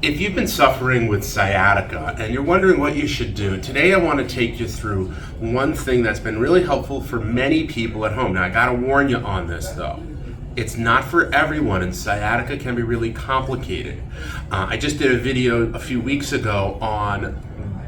If you've been suffering with sciatica and you're wondering what you should do, today I want to take you through one thing that's been really helpful for many people at home. Now I gotta warn you on this though. It's not for everyone, and sciatica can be really complicated. I just did a video a few weeks ago on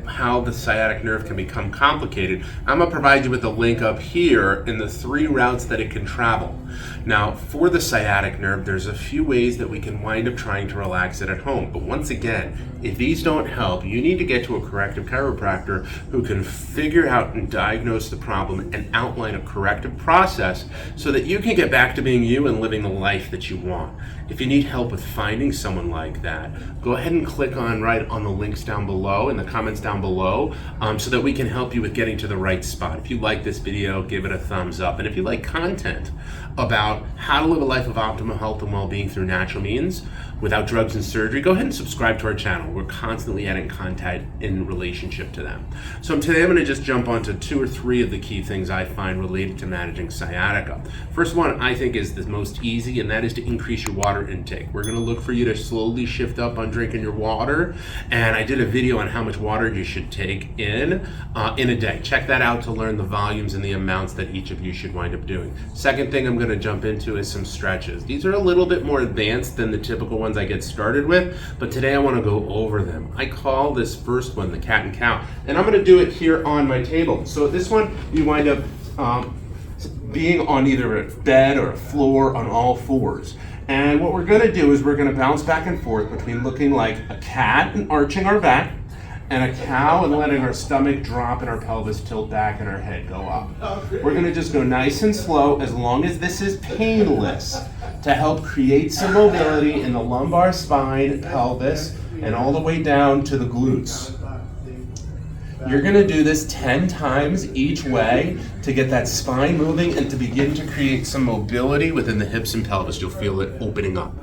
how the sciatic nerve can become complicated. I'm going to provide you with a link up here in the 3 routes that it can travel. Now, for the sciatic nerve, there's a few ways that we can wind up trying to relax it at home. But once again, if these don't help, you need to get to a corrective chiropractor who can figure out and diagnose the problem and outline a corrective process so that you can get back to being you and living the life that you want. If you need help with finding someone like that, go ahead and click right on the links down below in the comments down below so that we can help you with getting to the right spot. If you like this video, give it a thumbs up. And if you like content about how to live a life of optimal health and well-being through natural means without drugs and surgery, go ahead and subscribe to our channel. We're constantly adding content in relationship to them. So today I'm going to just jump onto 2 or 3 of the key things I find related to managing sciatica. First one I think is the most easy, and that is to increase your water intake. We're going to look for you to slowly shift up on drinking your water, and I did a video on how much water you should take in a day. Check that out to learn the volumes and the amounts that each of you should wind up doing. Second thing I'm going to jump into is some stretches. These are a little bit more advanced than the typical ones I get started with, but today I want to go over them. I call this first one the cat and cow, and I'm going to do it here on my table. So this one, you wind up being on either a bed or a floor on all fours. And what we're going to do is we're going to bounce back and forth between looking like a cat and arching our back, and a cow and letting our stomach drop and our pelvis tilt back and our head go up. We're going to just go nice and slow as long as this is painless to help create some mobility in the lumbar spine, pelvis, and all the way down to the glutes. You're going to do this 10 times each way to get that spine moving and to begin to create some mobility within the hips and pelvis. You'll feel it opening up.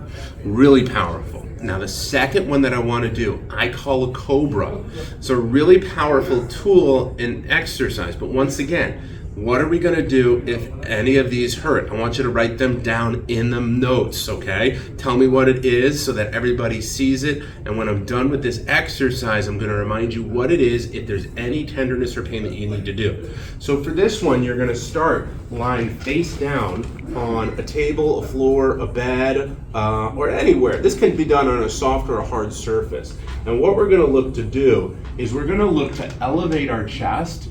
Really powerful. Now the second one that I want to do, I call a Cobra. It's a really powerful tool in exercise, but once again, what are we going to do if any of these hurt? I want you to write them down in the notes, okay? Tell me what it is so that everybody sees it, and when I'm done with this exercise, I'm going to remind you what it is if there's any tenderness or pain that you need to do. So for this one, you're going to start lying face down on a table, a floor, a bed, or anywhere. This can be done on a soft or a hard surface. And what we're going to look to do is we're going to look to elevate our chest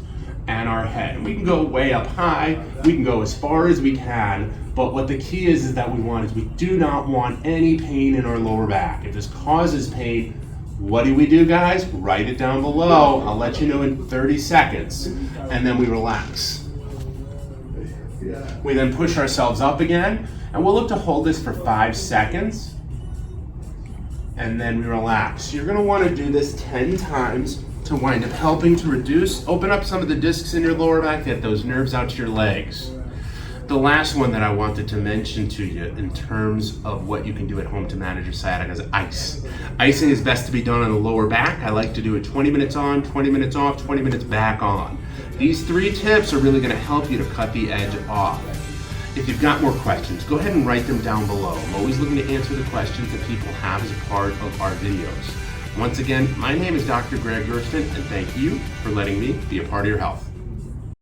and our head. We can go way up high, we can go as far as we can, but what the key is that we do not want any pain in our lower back. If this causes pain, what do, guys? Write it down below. I'll let you know in 30 seconds, and then we relax. We then push ourselves up again, and we'll look to hold this for 5 seconds, and then we relax. You're gonna wanna do this 10 times to wind up helping to open up some of the discs in your lower back, get those nerves out to your legs. The last one that I wanted to mention to you in terms of what you can do at home to manage your sciatica is ice. Icing is best to be done on the lower back. I like to do it 20 minutes on, 20 minutes off, 20 minutes back on. These 3 tips are really going to help you to cut the edge off. If you've got more questions, go ahead and write them down below. I'm always looking to answer the questions that people have as a part of our videos. Once again, my name is Dr. Gregg Gerstin, and thank you for letting me be a part of your health.